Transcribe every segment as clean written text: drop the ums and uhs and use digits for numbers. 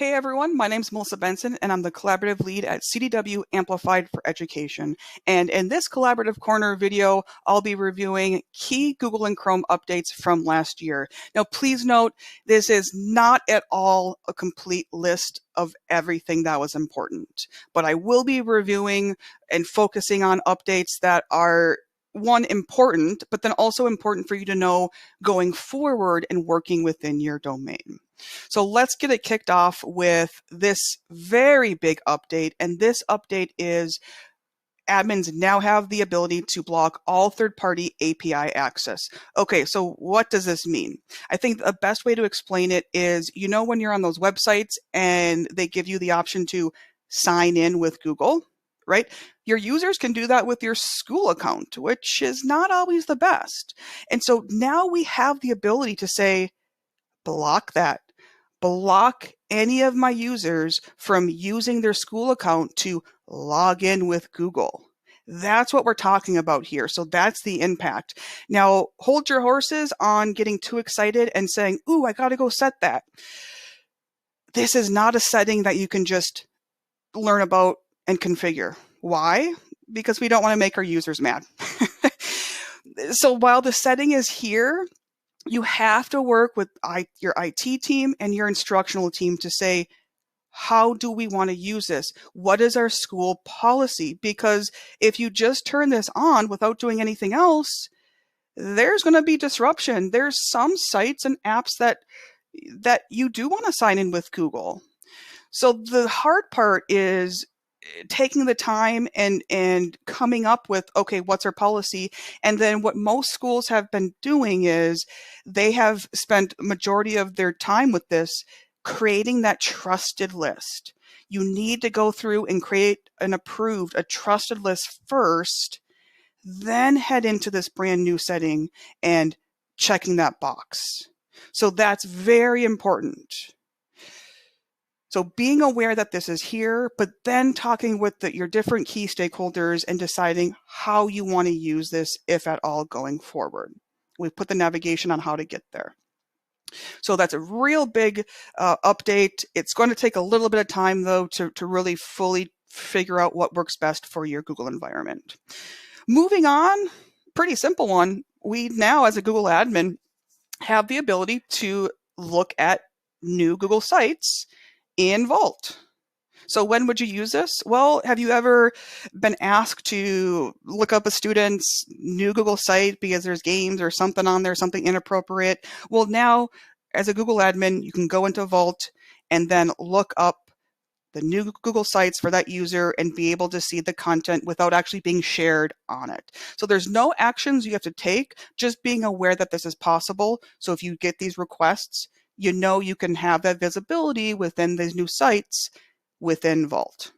Hey everyone, my name is Melissa Benson and I'm the collaborative lead at CDW Amplified for Education. And in this collaborative corner video, I'll be reviewing key Google and Chrome updates from last year. Now, please note, this is not at all a complete list of everything that was important, but I will be reviewing and focusing on updates that are one, important, but then also important for you to know going forward and working within your domain. So let's get it kicked off with this very big update. And this update is admins now have the ability to block all third-party API access. Okay, so what does this mean? I think the best way to explain it is, you know, when you're on those websites and they give you the option to sign in with Google, right? Your users can do that with your school account, which is not always the best. And so now we have the ability to say, block that. Block any of my users from using their school account to log in with Google. That's what we're talking about here. So that's the impact. Now, hold your horses on getting too excited and saying, ooh, I got to go set that. This is not a setting that you can just learn about and configure. Why? Because we don't want to make our users mad. So while the setting is here, you have to work with your IT team and your instructional team to say, how do we want to use this? What is our school policy? Because if you just turn this on without doing anything else, there's going to be disruption. There's some sites and apps that you do want to sign in with Google. So the hard part is taking the time and coming up with, okay, what's our policy? And then what most schools have been doing is they have spent a majority of their time with this, creating that trusted list. You need to go through and create a trusted list first, then head into this brand new setting and checking that box. So that's very important. So being aware that this is here, but then talking with your different key stakeholders and deciding how you want to use this, if at all, going forward. We've put the navigation on how to get there. So that's a real big update. It's going to take a little bit of time, though, to really fully figure out what works best for your Google environment. Moving on, pretty simple one. We now, as a Google admin, have the ability to look at new Google sites in Vault. So when would you use this? Well, have you ever been asked to look up a student's new Google site because there's games or something on there, something inappropriate? Well, now as a Google admin, you can go into Vault and then look up the new Google sites for that user and be able to see the content without actually being shared on it. So there's no actions you have to take, just being aware that this is possible. So if you get these requests, you know you can have that visibility within these new sites within Vault.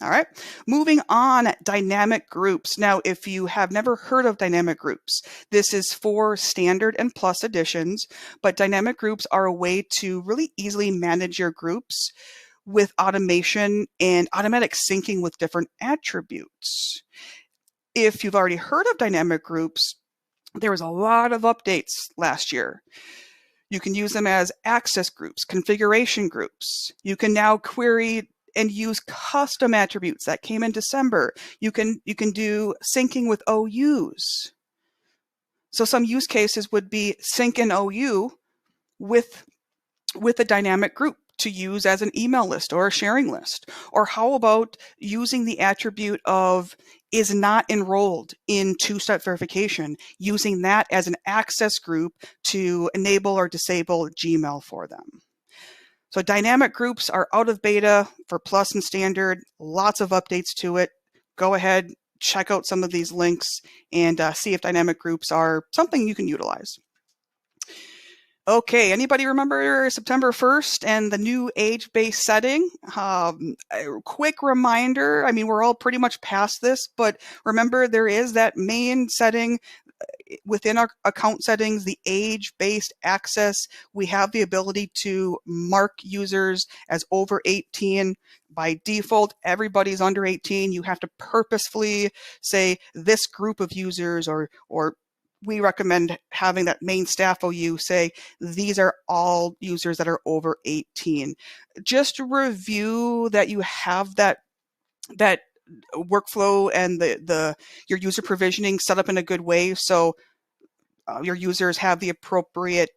All right, moving on, dynamic groups. Now, if you have never heard of dynamic groups, this is for standard and plus editions, but dynamic groups are a way to really easily manage your groups with automation and automatic syncing with different attributes. If you've already heard of dynamic groups, there was a lot of updates last year. You can use them as access groups, configuration groups. You can now query and use custom attributes that came in December. You can do syncing with OUs. So some use cases would be sync an OU with a dynamic group to use as an email list or a sharing list. Or how about using the attribute of is not enrolled in two-step verification, using that as an access group to enable or disable Gmail for them. So dynamic groups are out of beta for Plus and Standard, lots of updates to it. Go ahead, check out some of these links and see if dynamic groups are something you can utilize. Okay, anybody remember September 1st and the new age-based setting? A quick reminder, I mean, we're all pretty much past this, but remember there is that main setting within our account settings, the age-based access. We have the ability to mark users as over 18. By default, everybody's under 18. You have to purposefully say this group of users or we recommend having that main staff OU say, these are all users that are over 18. Just review that you have that workflow and your user provisioning set up in a good way, so your users have the appropriate,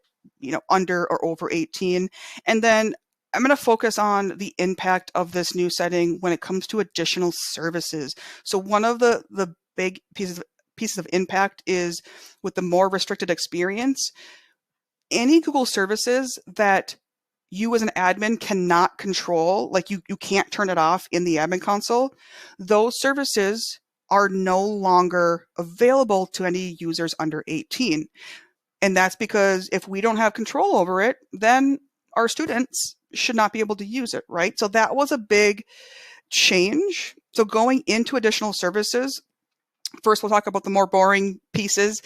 under or over 18. And then I'm going to focus on the impact of this new setting when it comes to additional services. So one of the big pieces of impact is with the more restricted experience. Any Google services that you as an admin cannot control, like you can't turn it off in the admin console, those services are no longer available to any users under 18. And that's because if we don't have control over it, then our students should not be able to use it, right? So that was a big change. So going into additional services, first, we'll talk about the more boring pieces.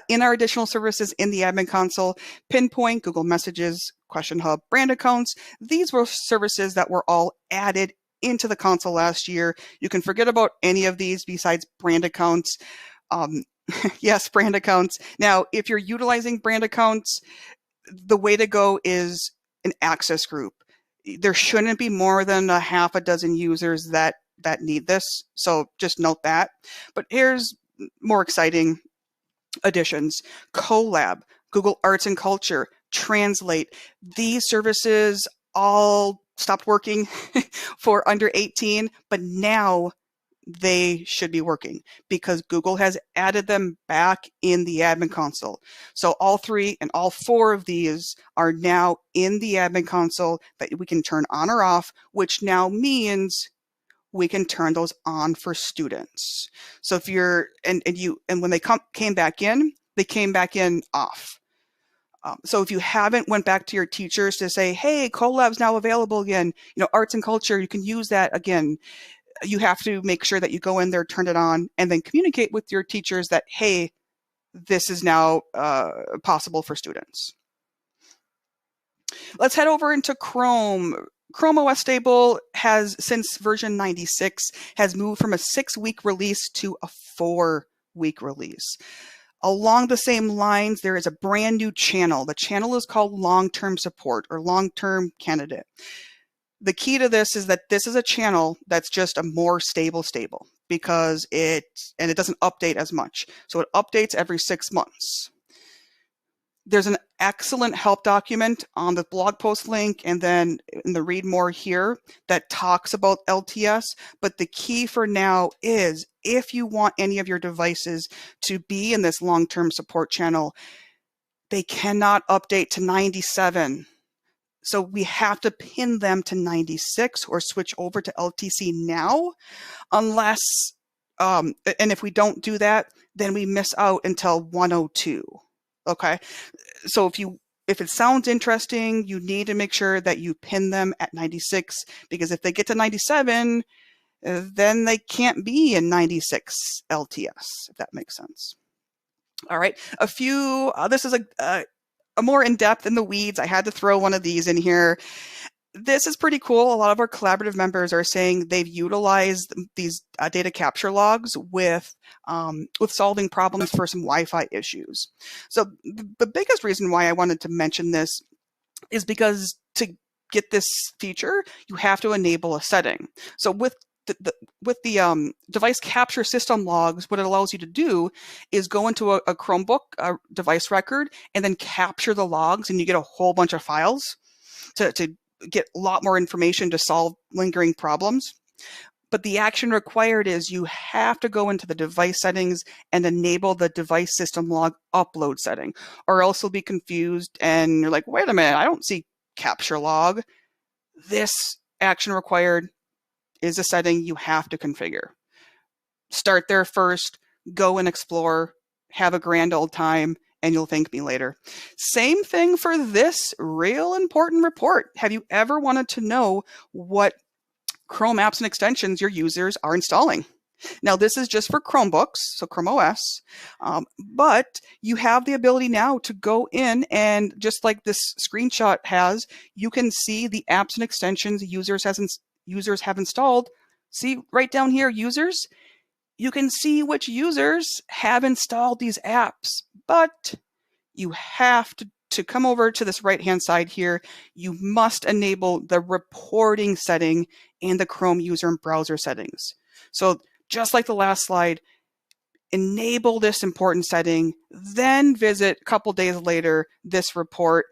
In our additional services in the admin console, Pinpoint, Google Messages, Question Hub, brand accounts, these were services that were all added into the console last year. You can forget about any of these besides brand accounts. Yes, brand accounts. Now, if you're utilizing brand accounts, the way to go is an access group. There shouldn't be more than a half a dozen users that need this, so just note that. But here's more exciting additions. Colab, Google Arts and Culture, Translate. These services all stopped working for under 18, but now they should be working because Google has added them back in the admin console. So all 3 and all 4 of these are now in the admin console that we can turn on or off, which now means we can turn those on for students. So if you're, and when they came back in, they came back in off. So if you haven't went back to your teachers to say, hey, Colab's now available again, arts and culture, you can use that again. You have to make sure that you go in there, turn it on, and then communicate with your teachers that, hey, this is now possible for students. Let's head over into Chrome. Chrome OS stable has, since version 96, has moved from a 6-week release to a 4-week release. Along the same lines, there is a brand new channel. The channel is called long-term support or long-term candidate. The key to this is that this is a channel that's just a more stable because it doesn't update as much. So it updates every 6 months. There's an excellent help document on the blog post link and then in the read more here that talks about LTS. But the key for now is if you want any of your devices to be in this long-term support channel, they cannot update to 97. So we have to pin them to 96 or switch over to LTC now, unless, and if we don't do that, then we miss out until 102. Okay, so if it sounds interesting, you need to make sure that you pin them at 96, because if they get to 97, then they can't be in 96 LTS, if that makes sense. All right, this is a more in-depth in the weeds. I had to throw one of these in here. This is pretty cool. A lot of our collaborative members are saying they've utilized these data capture logs with solving problems for some Wi-Fi issues. So the biggest reason why I wanted to mention this is because to get this feature, you have to enable a setting. So with the device capture system logs, what it allows you to do is go into a Chromebook, a device record, and then capture the logs, and you get a whole bunch of files to get a lot more information to solve lingering problems. But the action required is you have to go into the device settings and enable the device system log upload setting, or else you'll be confused and you're like, wait a minute, I don't see capture log. This action required is a setting you have to configure. Start there first, go and explore, have a grand old time, and you'll thank me later. Same thing for this real important report. Have you ever wanted to know what Chrome apps and extensions your users are installing? Now, this is just for Chromebooks, so Chrome OS, but you have the ability now to go in and, just like this screenshot has, you can see the apps and extensions users have installed. See right down here, users. You can see which users have installed these apps, but you have to come over to this right-hand side here. You must enable the reporting setting in the Chrome user and browser settings. So just like the last slide, enable this important setting, then visit a couple days later this report,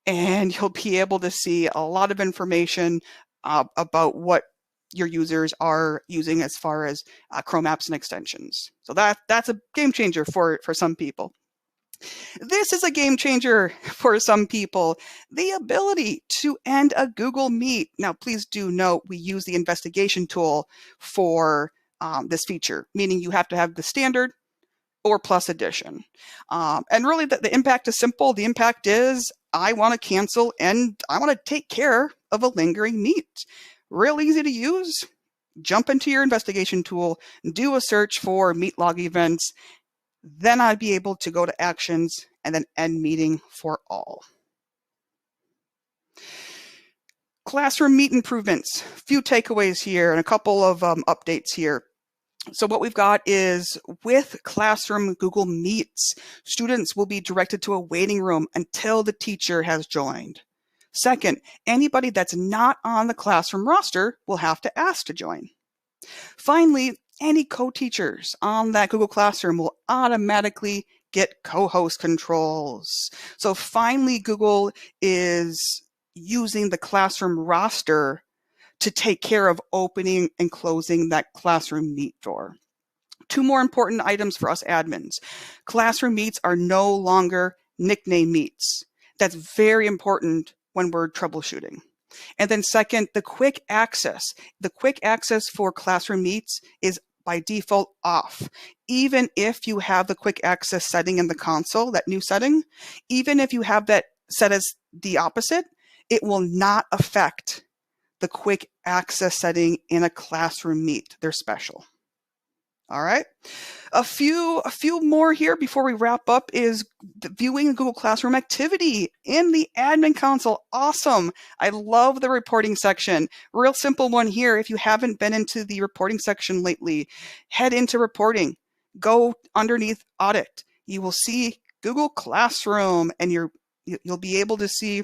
and you'll be able to see a lot of information about what your users are using as far as Chrome apps and extensions. So that's a game changer for some people. This is a game changer for some people, the ability to end a Google Meet. Now, please do note we use the investigation tool for this feature, meaning you have to have the standard or plus edition. And really the impact is simple. The impact is I want to cancel and I want to take care of a lingering meet. Real easy to use. Jump into your investigation tool, do a search for meet log events. Then I'd be able to go to actions and then end meeting for all. Classroom meet improvements. Few takeaways here and a couple of updates here. So what we've got is with Classroom Google Meets, students will be directed to a waiting room until the teacher has joined. Second, anybody that's not on the Classroom roster will have to ask to join. Finally, any co-teachers on that Google Classroom will automatically get co-host controls. So finally, Google is using the Classroom roster to take care of opening and closing that Classroom Meet door. Two more important items for us admins. Classroom Meets are no longer nickname meets. That's very important when we're troubleshooting. And then second, the quick access. The quick access for Classroom Meets is by default off. Even if you have the quick access setting in the console, that new setting, even if you have that set as the opposite, it will not affect the quick access setting in a Classroom Meet. They're special. All right. A few more here before we wrap up is viewing Google Classroom activity in the admin console. Awesome. I love the reporting section. Real simple one here. If you haven't been into the reporting section lately, head into reporting. Go underneath audit. You will see Google Classroom, and you'll be able to see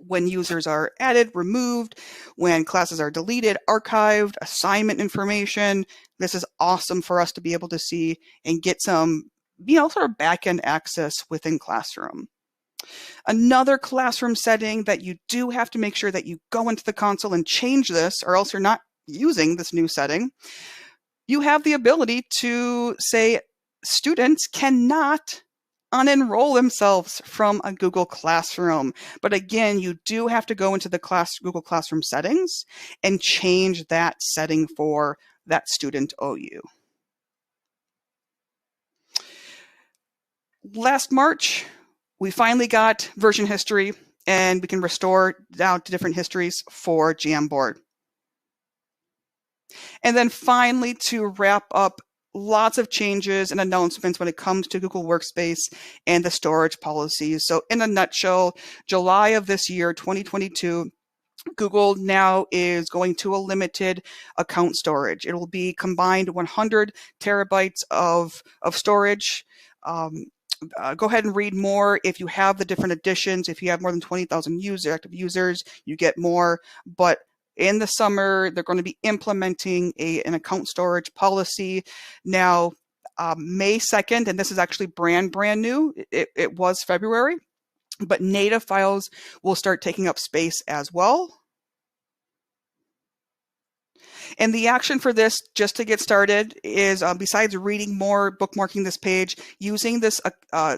when users are added, removed, when classes are deleted, archived, assignment information. This is awesome for us to be able to see and get some, sort of back-end access within Classroom. Another Classroom setting that you do have to make sure that you go into the console and change this, or else you're not using this new setting. You have the ability to say students cannot unenroll themselves from a Google Classroom. But again, you do have to go into the Google Classroom settings and change that setting for that student OU. Last March, we finally got version history, and we can restore down to different histories for Jamboard. And then finally, to wrap up, lots of changes and announcements when it comes to Google Workspace and the storage policies. So in a nutshell, July of this year, 2022, Google now is going to a limited account storage. It will be combined 100 terabytes of storage. Go ahead and read more if you have the different editions. If you have more than 20,000 active users, you get more. But in the summer, they're going to be implementing an account storage policy. Now, May 2nd, and this is actually brand new. It was February, but native files will start taking up space as well. And the action for this, just to get started, is besides reading more, bookmarking this page, using this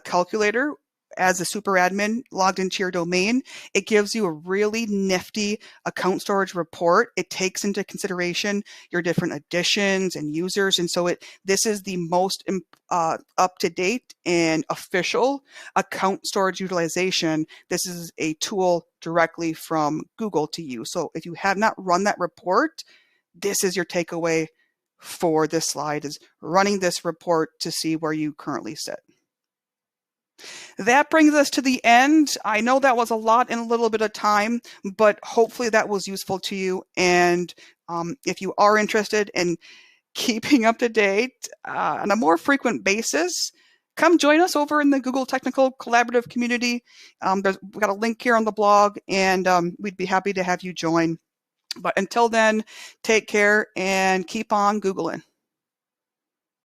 calculator as a super admin logged into your domain, it gives you a really nifty account storage report. It takes into consideration your different additions and users. And so this is the most up-to-date and official account storage utilization. This is a tool directly from Google to you. So if you have not run that report, this is your takeaway for this slide, is running this report to see where you currently sit. That brings us to the end. I know that was a lot in a little bit of time, but hopefully that was useful to you. And if you are interested in keeping up to date on a more frequent basis, come join us over in the Google Technical Collaborative community. We've got a link here on the blog, and we'd be happy to have you join. But until then, take care and keep on Googling.